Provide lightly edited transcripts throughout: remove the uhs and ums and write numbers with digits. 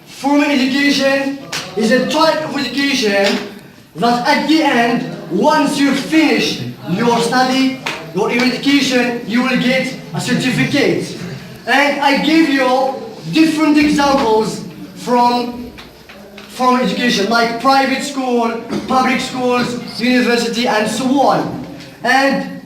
Formal education is a type of education that at the end, once you finish your study, your education, you will get a certificate. And I give you different examples from formal education, like private school, public schools, university, and so on. And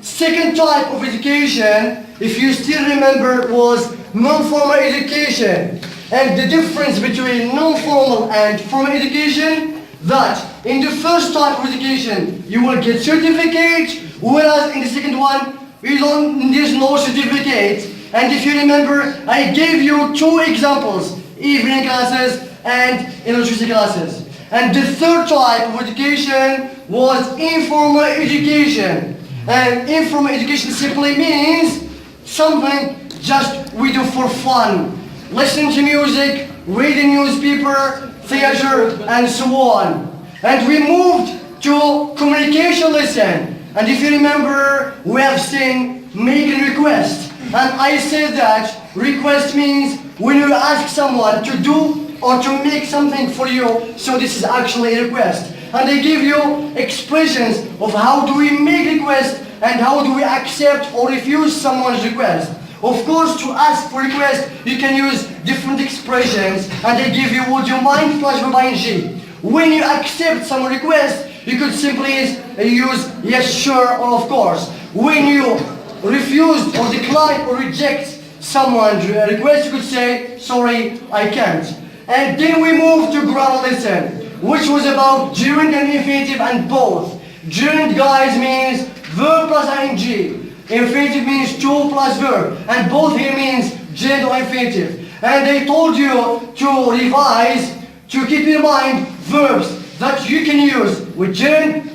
second type of education, if you still remember, was non-formal education. And the difference between non-formal and formal education, that in the first type of education you will get certificate, whereas in the second one there's no certificate. And if you remember, I gave you two examples, evening classes and electricity classes. And the third type of education was informal education. And informal education simply means something just we do for fun. Listen to music, read the newspaper, theater, and so on. And we moved to communication lesson. And if you remember, we have seen making requests. And I said that request means when you ask someone to do or to make something for you, so this is actually a request. And I give you expressions of how do we make requests and how do we accept or refuse someone's request. Of course, to ask for request, you can use different expressions, and I give you would you mind plus verb ing. When you accept some request, you could simply use yes, sure, or of course. When you refuse or decline or reject someone's request, you could say, sorry, I can't. And then we move to grammar lesson, which was about gerund and infinitive and both. Gerund, guys, means verb plus ing. Infinitive means to plus verb, and both here means gerund or infinitive. And they told you to revise, to keep in mind verbs that you can use with gerund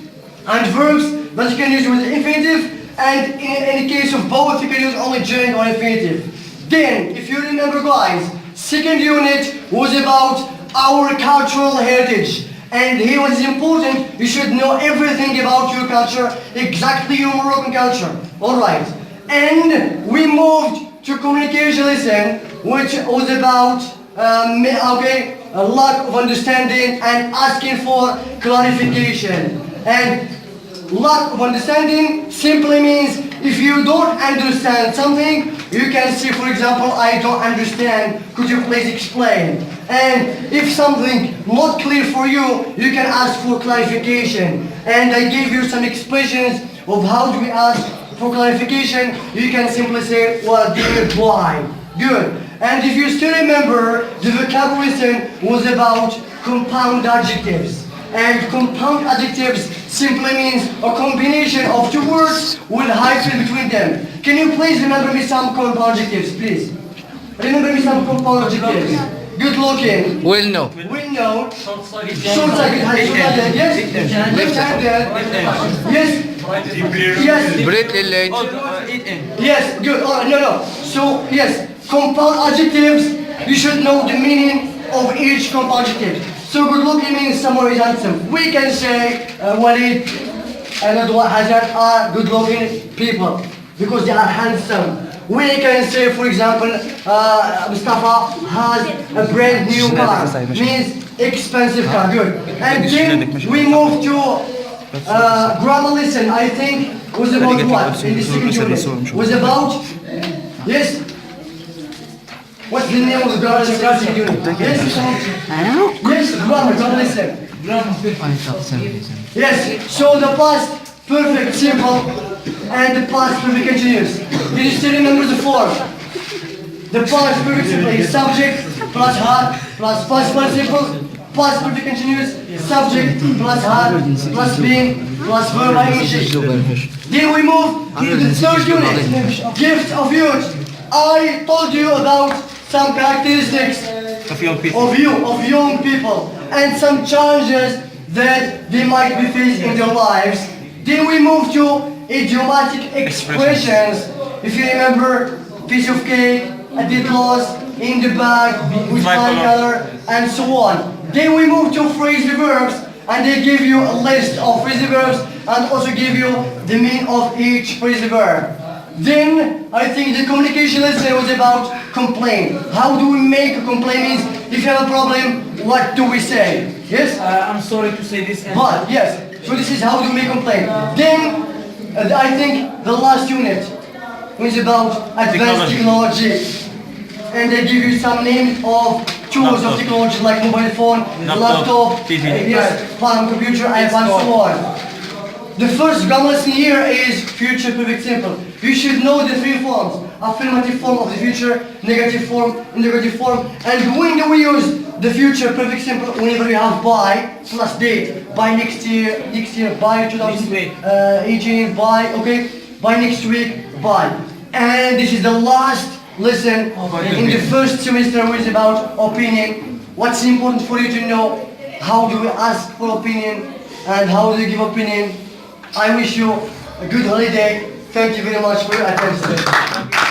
and verbs that you can use with infinitive, and in the case of both you can use only gerund or infinitive. Then, if you remember, guys, second unit was about our cultural heritage. And here what is important, you should know everything about your culture, exactly your Moroccan culture. Alright. And we moved to communication lesson, which was about a lack of understanding and asking for clarification. And lack of understanding simply means if you don't understand something, you can say, for example, I don't understand, could you please explain? And if something not clear for you, you can ask for clarification. And I gave you some expressions of how do we ask for clarification. You can simply say, well, dear, why? Good. And if you still remember, the vocabulary lesson was about compound adjectives. And compound adjectives simply means a combination of two words with hyphen between them. Can you please remember me some compound adjectives, please? Remember me some compound adjectives. Good looking. Will know. Will know. Short-sighted. Yes. Left-handed. Yes. Yes. Brittle late. Yes. Good. Oh, no. So yes, compound adjectives. You should know the meaning of each compound adjective. So good looking means someone is handsome. We can say Walid and Adwa Hajar are good looking people because they are handsome. We can say, for example, Mustafa has a brand new car, means expensive car, good. And then we move to grammar lesson, I think, was about what? In the second unit, was about, yes? What's the name of the grammar lesson unit? Yes? Yes, grammar lesson. Yes, so the past perfect simple and the past perfect continuous. Did you still remember the form? The past perfect simple is subject plus had plus past participle, past perfect continuous, subject plus had plus being plus verb ing. Then we move to the third unit, gift of youth. I told you about some characteristics of young people and some challenges that they might be facing in their lives. Then we move to idiomatic expressions. If you remember, piece of cake, a bit lost, in the bag, with fine color, and so on. Then we move to phrasal verbs, and they give you a list of phrasal verbs and also give you the meaning of each phrasal verb. Then I think the communication lesson was about complaint. How do we make a complaint? Means if you have a problem, what do we say? Yes? I'm sorry to say this. But yes, so this is how do we make complaint. Then I think the last unit was about advanced technology. And they give you some names of tools of technology like mobile phone, laptop, TV. yes, phone, computer, iPad, and so on. The first grammar lesson here is future perfect simple. You should know the three forms: affirmative form of the future, negative form, interrogative form. And when do we use the future perfect simple? Whenever you have by plus date, by next year, by 2018, by, okay, by next week, by. And this is the last lesson in the first semester, which is about opinion. What's important for you to know? How do we ask for opinion and how do you give opinion? I wish you a good holiday. Thank you very much for your attention.